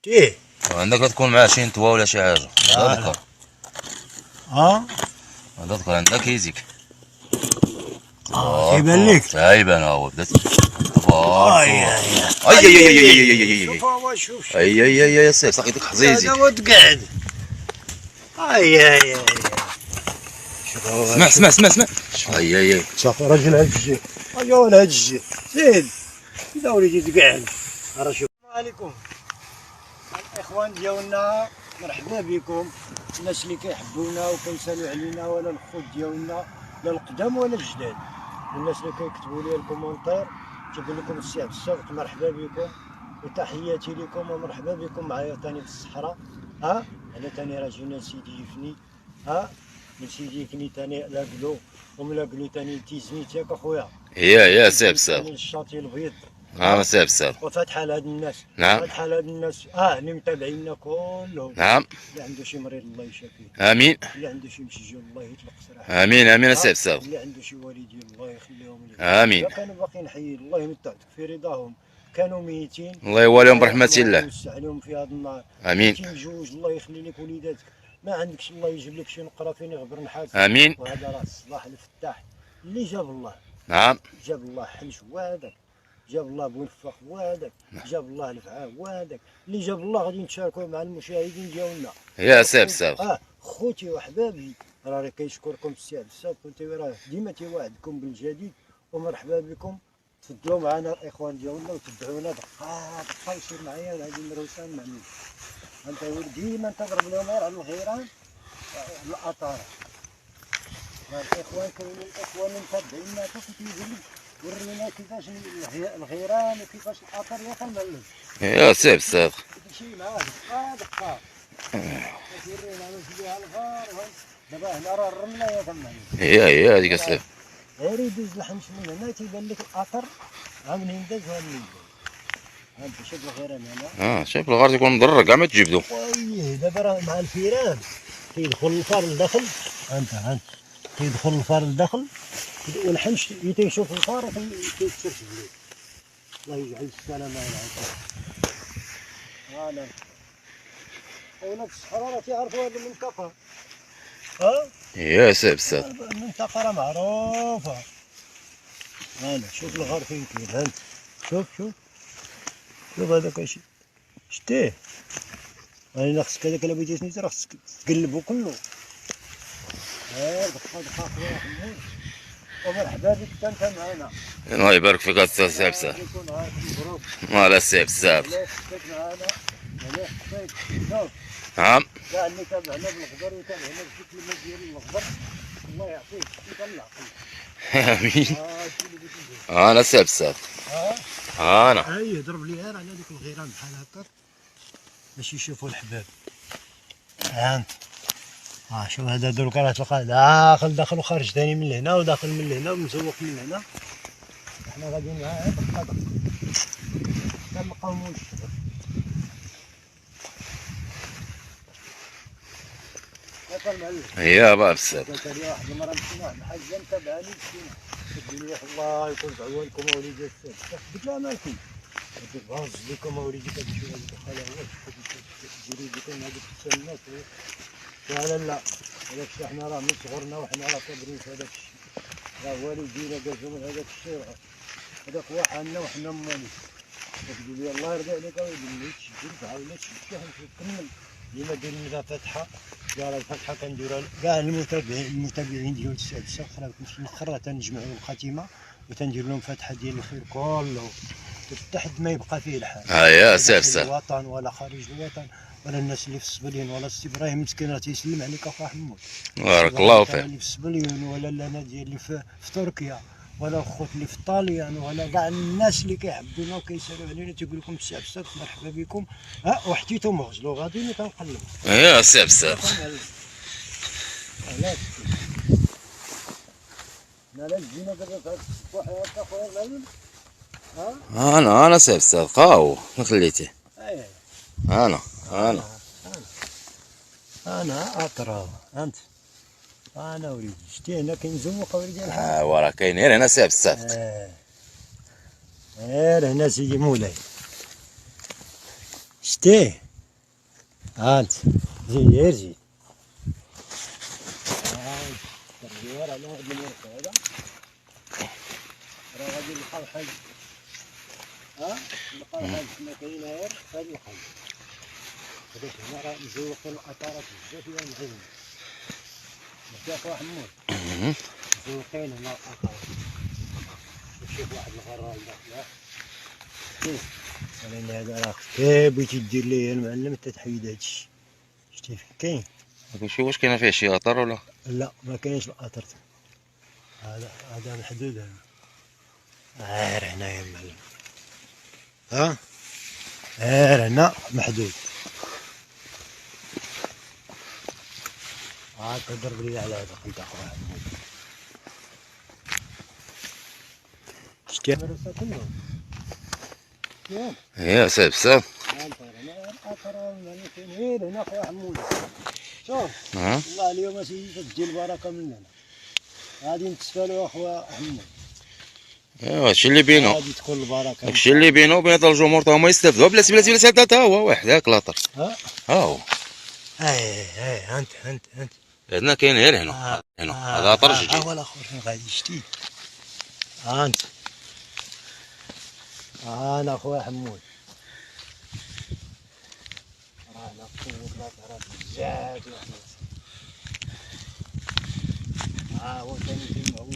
شتيه عندك تكون مع شي نتوى ولا شي حاجه. لا. ها هذا ذكر عندك يزيك. تيبان لك تايبان هو بدات تبارك اي الله. اي اي اي اي اي اي اي شوف هو شوف اي اي اي اي سيف ساقيتك حزيزي. هذا وتقعد اي اي اي شوف هو اسمع اسمع اسمع اسمع. اي اي اي شوف رجل هجي ايوا ولا هجي زيد اذا وليتي تقعد راه شوف. السلام عليكم الاخوان ديالنا، مرحبا بكم الناس اللي كيحبونا وكيسالوا علينا، ولا الخوت ديالنا لا القدام ولا الجداد، الناس اللي كيكتبوا لي الكومونتير تيقول لكم السي عبد الصادق مرحبا بكم وتحياتي لكم ومرحبا بكم معايا تاني في الصحراء. انا تاني راه جينا سيدي يفني، من سيدي يفني تاني لاقلو وملاقلو تاني تيزنيت ياك اخويا. يا سيف سيف. الشاطئ البيض سيف سيف. وفاتحه لهاد الناس. نعم. فاتحه لهاد الناس اللي متابعينا كلهم. نعم. اللي عنده شي مريض الله يشافيه. امين. اللي عنده شي مسجون الله يطلق سراحه. امين امين سيف سيف. اللي عنده شي والدين الله يخليهم ليه. امين. كانوا باقيين حيين الله يمتعك في رضاهم، كانوا ميتين الله يواليهم برحمة الله. ويوسع عليهم في هذا النهار. امين. تيمجوج الله يخلي لك وليداتك، ما عندكش الله يجيب لك شي نقره فين يغبر نحاس. امين. وهذا راه الصلاح الفتاح اللي جاب الله. نعم. جاب الله حنش وهذاك، جاب الله بونفخ وهذاك، جاب الله الفعال وهذاك، اللي جاب الله غادي نتشاركوا مع المشاهدين ديالنا. يا سيف سيف. خوتي وحبابي راه كيشكركم السي عبد الصادق، راه ديما تيوعدكم بالجديد ومرحبا بكم. تفضلوا معنا الاخوان ديالنا وتبعونا دقه يصير معايا هذه المروسان معلوم. انت ديما تضرب لهم غير على الغيران الاطار. الاخوان كاينين الاخوان متابعينا تيقول ورينا كيفاش الغيران وكيفاش الاثر يتملك. يا سيف سيف. شي معاه دقه تورينا فيها الغار. دابا هنا راه الرمله يتملك. هي هذيك السيف. غير يدوز الحنش من هنا تيبان لك الاثر منين داز وها منين داز. انت شوف الغيران هنا. شوف الغار تيكون مضرر كاع ما تجبدو. دابا راه مع الفيران كيدخل الفار لداخل. انت كيدخل الفار لداخل والحنش تيشوف الفار وكيتشرف عليه. الله يجعل السلامة عليكم. هلا هنا في الصحراء راه تيعرفوا هذه المنطقة. يا سيف سيف. المنطقة راه معروفة. هلا شوف الغار فين كاين. هانت شوف هذاك شتيه. انا خصك هذاك الا بغيتي تنيت راه خصك تقلبو كله. دقة خويا حمود ومرحبا بك انت معنا. الله يبارك فيك استاذ سيف سيف. مالا سيف سيف. نعم. كاع اللي تابعنا بالخضر وتابعنا بالشكل ديال الخضر الله يعطيك يطلع. امين. انا سيف سيف. انا ضرب لي غير على هذوك الغيران بحال هكا باش يشوفوا الحباب. انت شوف هذا دروك راه تلقاه داخل وخارج ثاني من هنا وداخل من هنا ومزوق من هنا. احنا غاديين معاه دقه كنلقاو موش. يا باب السيف. قالت لي واحد المره مشينا واحد الحاجه متابعاني مشينا قلت لي الله يكون في عوانكم وليدي السيف. قلت لها مالكم قلت لك غاز لكم وليدي كتمشيو هذيك الخلاوات ديروا لكم هذيك التسنات. قال لا هذاك الشيء حنا راه من صغرنا وحنا راه كابرين في هذاك الشيء، راه والدينا قالوا من هذاك الشيء هذاك هو حالنا وحنا مواليد. تقول لي الله يرضي عليك اوليدي ملي تشدو تعاود تشدو كمل ديما دير لنا فاتحه. قال الفاتحه كنديرها كاع المتابعين ديال السي عبد الصادق راه في الاخر راه تنجمعوا الخاتمه وتندير لهم فاتحه ديال الخير كله حتى حد ما يبقى فيه الحال. يا سيف سيف. الوطن ولا خارج الوطن ولا الناس اللي في السبلين ولا السي ابراهيم مسكين راه تيسلم عليك اخو حمود. بارك الله فيك. اللي في السبلين ولا انا ديال اللي في تركيا ولا الخوت اللي في طاليان ولا كاع الناس اللي كيحبونا وكيسالوا علينا تيقول لكم السي عبد الصادق مرحبا بكم. وحتيتهم غزلوا غاديين كنقلبوا. يا سيف سيف. علاش مالك جينا دابا في هاد الصباح هكا خويا الغالي. انا سيف سيف قاو ما خليتيه. انا اطرا انت. انا وليدي شتي هنا كينزوق وليدي. وراه كاين غير هنا سيف سيف. غير هنا سيدي مولاي شتيه هانت زيد غير زيد. التغيير على هاد الملف هذا راه غادي نلقاو حل. نلقاو حل كما كاين غير هاد الحل. هذاك هنا راه مزوقين الاطارات بزاف يا معلم. شوف واحد حمود مزوقين هنا الاطارات. شوف واحد الغرال لا شوف ولكن هذا راه كي بغيتي دير ليه يا المعلم حتى تحيد هادشي. شتي كاين شوف واش كاين فيه شي اثر ولا لا ما كاينش الاثر. هذا محدود هذا غير هنا يا معلم. غير هنا محدود. تضرب لي على هذا انت اخويا حمود. شتي المدرسة كلهم ياك يا سبسب. غير هنا اخويا حمود. شوف والله اليوم سيدي تجي البركه مننا. غادي نتسفلوا اخويا حمود. ايوا هادشي اللي بينو، غادي تكون البركه. داكشي اللي بينو وبين هاد الجمهور تا هما يستافدوا. بلاتي بلاتي بلاتي هذا هو واحد هاك لاطر. ها هو. انت هنا كاين غير هنا. هنا هذا لاطر جديد. هو الاخر فين غادي شتي. انت انا اخويا حمود. رانا قوة لاطرات بزاف هو ثاني كيما هو.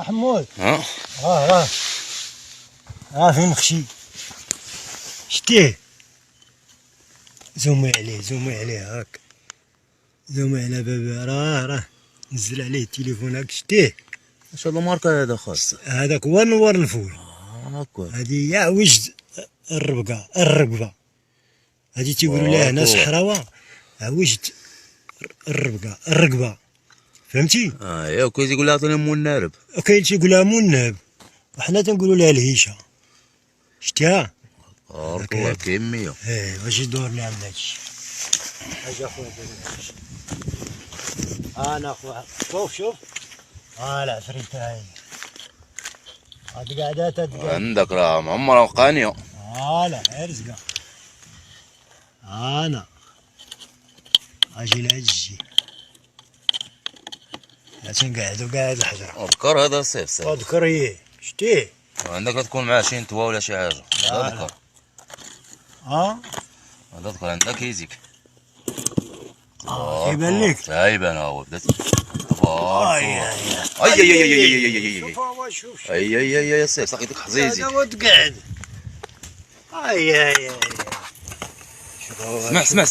حمود فين مخشي شتيه. زومي عليه هاك. زومي على بابا راه نزل عليه التليفون هاك شتيه. اش هاد الماركه هذا خاص؟ هذاك هو نوار الفول. هاكا هذه يا وجد الرقبه. هذه تيقولوا لها هنا صحراوه وجد الرقبه. فهمتي؟ يا كاين تيقول لها عطيني منارب. كاين تيقول لها مناب وحنا تنقولوا لها الهيشه. شتيها؟ بارك الله كميه. واش يدور لي عند هادشي. اجي اخويا انا اخويا شوف العفريت هاي هاد قعدات عندك راه معمره قانيه. لا عرزقه. انا اجي لهاد الجي تنقعدو قاعد الحجره. اذكر هذا السيف اذكر شتيه. عندك تكون معاه شي نتوى ولا شي حاجه. اذكر هذا اذكر عندك يزيك. يبان لك. يبان هو بدات. اي السيف ساقي ديك حزيزي. هذا هو تقعد. اسمع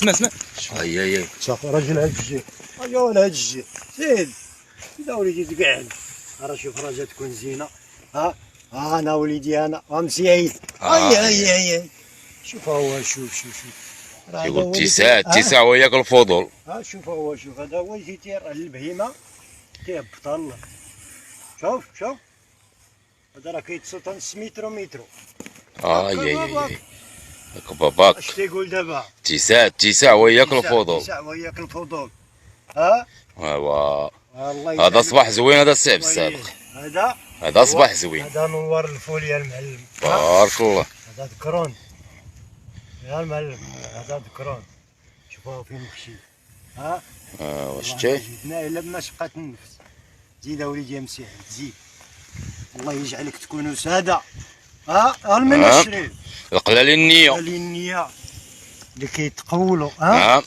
شوف راجل هاد الجي. هاد الجي زيد اذا وليدي تقعد. راه شوف راجل تكون زينه. انا وليدي انا مسيعيد. شوف هو شوف يقول تسعة وياك الفضول. شوف هذا هو يجي تير البهيمه تيهبط الله. شوف هذا راه كيتصل نص مترو. هاك باباك. اش تيقول دابا؟ تسعة وياك الفضول. ايوا هذا صباح زوين. هذا السعب السابق. هذا صباح زوين. هذا نور الفول يا المعلم. بارك الله. هذا ذكرون يا المعلم. هذا ذكرون. شوفوه فين مخشي. شتي؟ جبنا الا بمشقة النفس. زيد وليدي مسيح زيد. الله يجعلك تكونوا سادة. من الشريف. القلالي النية. النية اللي كيتقولوا. هاي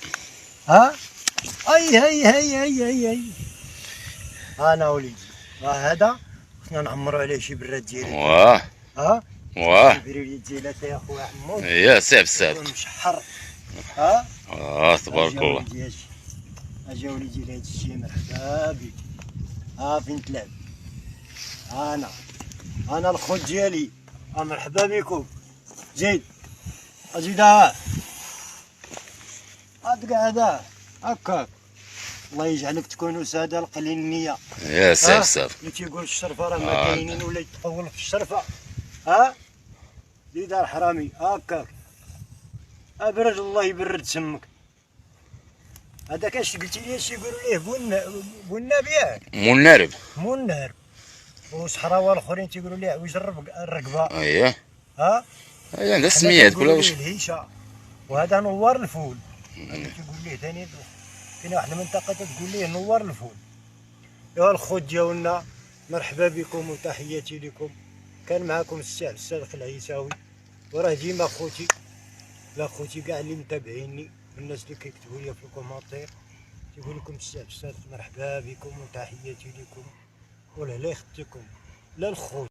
انا وليدي هذا خصنا نعمروا عليه شي براد ديالي. بريد ديالات يا خويا حمود. يا سعب مشحر. تبارك الله. اجا وليدي لهاد الشيء مرحبا بك. فين تلعب. انا الخوت ديالي. مرحبا بكم. زيد ازيدها. قاعده هكاك. الله يجعلك تكونوا ساده القليل النيه. يا سعب اللي تيقول الشرفه راه ما كاينين ولا يتطول في الشرفه. زيد الحرامي هكاك. ابرد الله يبرد سمك. هذاك اش قلتي لي اش يقولوا ليه بناب ياك. منارب. وصحراوه الاخرين تيقولوا ليه عويج الرقبه. اييه ها عندها سميات كل واش. الهيشه، وهذا نوار الفول. هذا تيقول ليه ثاني كاينه واحد المنطقه تقول ليه نوار الفول. ايوا الخوت ديالنا مرحبا بكم وتحياتي لكم. كان معكم السي عبد الصادق العيساوي، وراه ديما خوتي لا خوتي كاع اللي متابعيني والناس اللي كيكتبوا لي في الكومونتير تيقول لكم السي عبد الصادق مرحبا بكم وتحياتي لكم، ولا لا يخطيكم لا الخوت.